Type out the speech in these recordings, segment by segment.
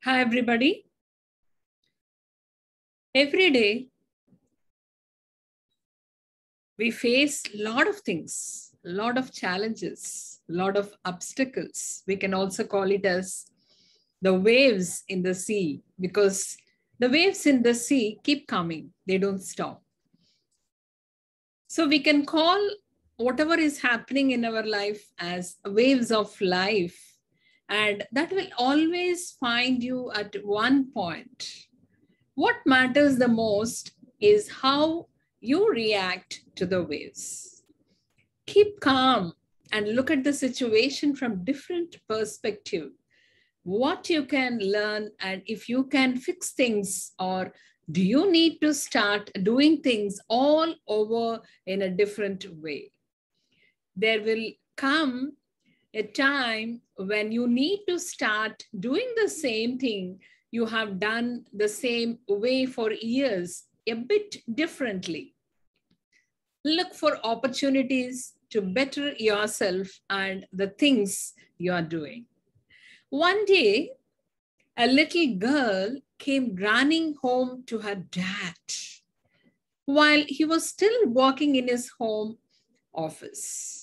Hi, everybody. Every day, we face a lot of things, a lot of challenges, a lot of obstacles. We can also call it as the waves in the sea, because the waves in the sea keep coming, they don't stop. So we can call whatever is happening in our life as waves of life, and that will always find you at one point. What matters the most is how you react to the waves. Keep calm and look at the situation from different perspective. What you can learn, and if you can fix things, or do you need to start doing things all over in a different way? There will come a time when you need to start doing the same thing you have done the same way for years, a bit differently. Look for opportunities to better yourself and the things you are doing. One day, a little girl came running home to her dad while he was still working in his home office.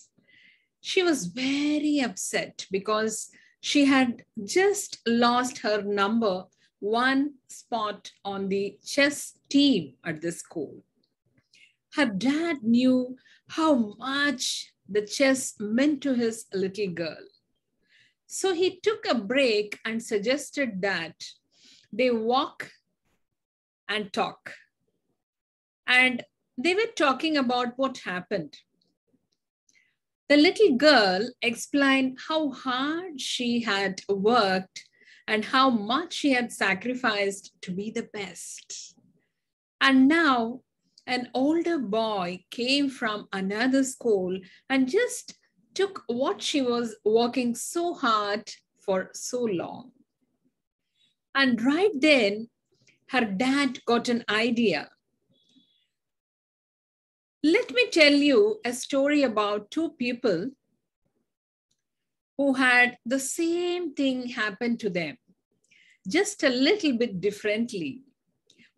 She was very upset because she had just lost her number one spot on the chess team at the school. Her dad knew how much the chess meant to his little girl. So he took a break and suggested that they walk and talk. And they were talking about what happened. The little girl explained how hard she had worked and how much she had sacrificed to be the best. And now an older boy came from another school and just took what she was working so hard for so long. And right then, her dad got an idea. Let me tell you a story about two people who had the same thing happen to them, just a little bit differently.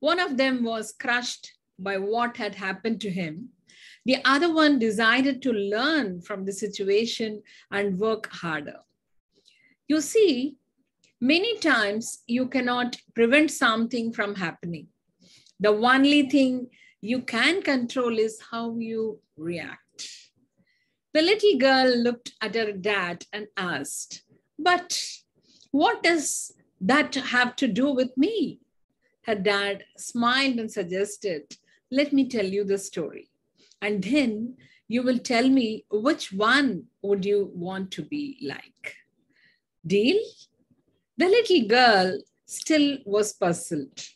One of them was crushed by what had happened to him. The other one decided to learn from the situation and work harder. You see, many times you cannot prevent something from happening. The only thing you can control is how you react. The little girl looked at her dad and asked, "But what does that have to do with me?" Her dad smiled and suggested, "Let me tell you the story. And then you will tell me which one would you want to be like. Deal?" The little girl still was puzzled,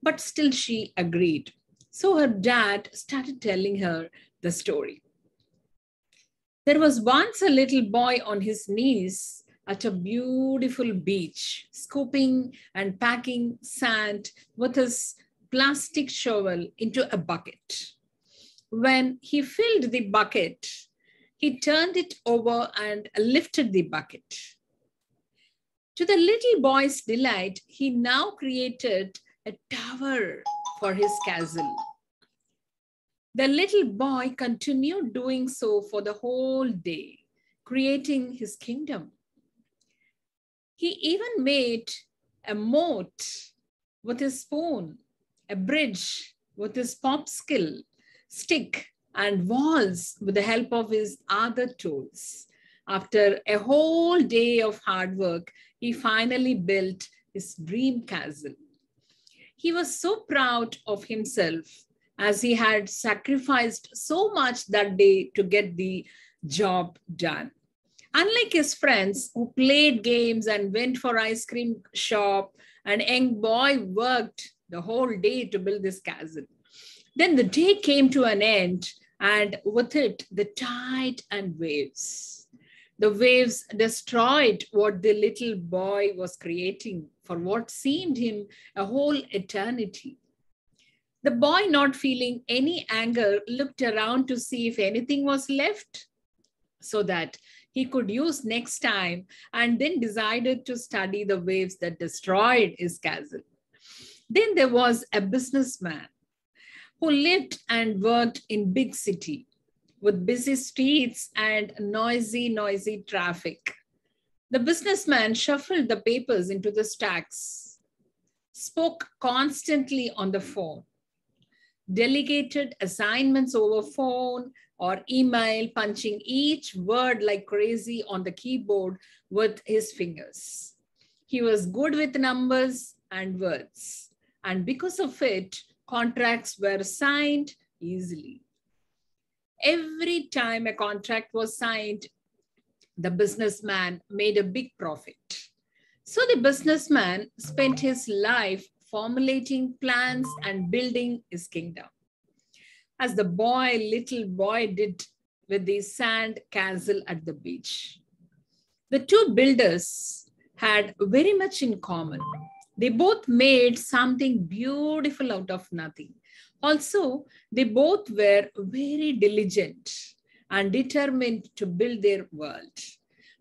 but still she agreed. So her dad started telling her the story. There was once a little boy on his knees at a beautiful beach, scooping and packing sand with his plastic shovel into a bucket. When he filled the bucket, he turned it over and lifted the bucket. To the little boy's delight, he now created a tower for his castle. The little boy continued doing so for the whole day, creating his kingdom. He even made a moat with his spoon, a bridge with his popsicle stick, and walls with the help of his other tools. After a whole day of hard work, he finally built his dream castle. He was so proud of himself, as he had sacrificed so much that day to get the job done. Unlike his friends who played games and went for ice cream shop, an young boy worked the whole day to build this castle. Then the day came to an end, and with it, the tide and waves. The waves destroyed what the little boy was creating for what seemed him a whole eternity. The boy, not feeling any anger, looked around to see if anything was left, so that he could use next time, and then decided to study the waves that destroyed his castle. Then there was a businessman who lived and worked in big city with busy streets and noisy traffic. The businessman shuffled the papers into the stacks, spoke constantly on the phone, delegated assignments over phone or email, punching each word like crazy on the keyboard with his fingers. He was good with numbers and words, and because of it, contracts were signed easily. Every time a contract was signed, the businessman made a big profit. So the businessman spent his life formulating plans and building his kingdom, as the little boy did with the sand castle at the beach. The two builders had very much in common. They both made something beautiful out of nothing. Also, they both were very diligent and determined to build their world.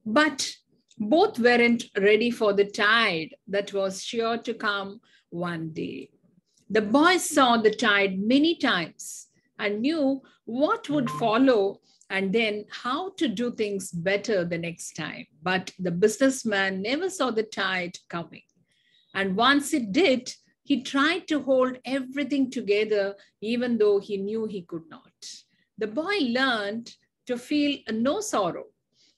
But both weren't ready for the tide that was sure to come one day. The boy saw the tide many times and knew what would follow and then how to do things better the next time. But the businessman never saw the tide coming. And once it did, he tried to hold everything together, even though he knew he could not. The boy learned to feel no sorrow,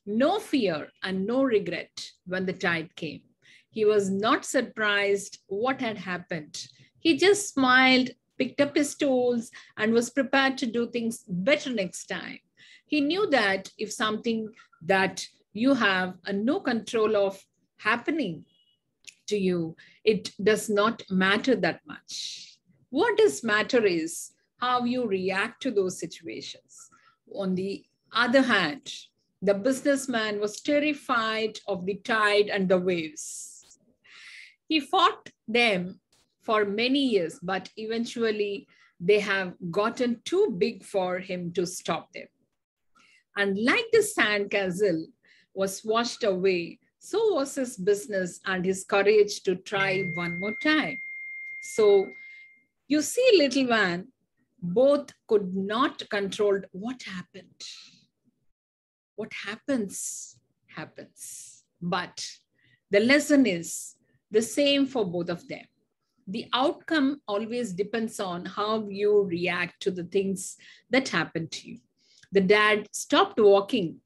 no fear, and no regret when the tide came. He was not surprised what had happened. He just smiled, picked up his tools, and was prepared to do things better next time. He knew that if something that you have no control of happening to you, it does not matter that much. What does matter is how you react to those situations. On the other hand, the businessman was terrified of the tide and the waves. He fought them for many years, but eventually they have gotten too big for him to stop them. And like the sandcastle was washed away, so was his business and his courage to try one more time. So you see, little one, both could not control what happened. What happens, happens. But the lesson is the same for both of them. The outcome always depends on how you react to the things that happen to you. The dad stopped walking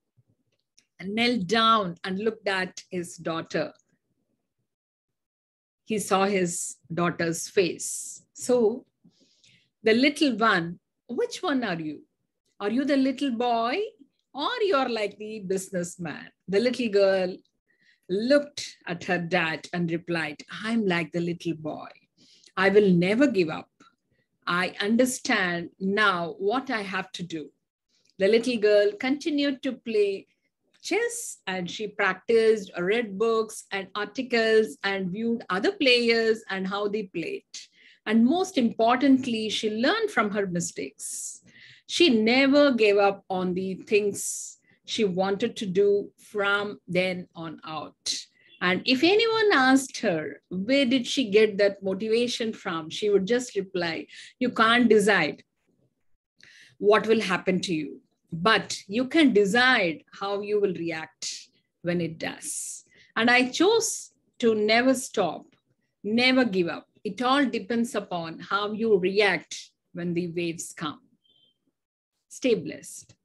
and knelt down and looked at his daughter. He saw his daughter's face. So the little one, which one are you? Are you the little boy or you're like the businessman? The little girl looked at her dad and replied, I'm like the little boy. I will never give up. I understand now what I have to do. The little girl continued to play chess and she practiced, read books and articles and viewed other players and how they played. And most importantly, she learned from her mistakes. She never gave up on the things she wanted to do from then on out. And if anyone asked her, where did she get that motivation from? She would just reply, you can't decide what will happen to you, but you can decide how you will react when it does. And I chose to never stop, never give up. It all depends upon how you react when the waves come. Stay blessed.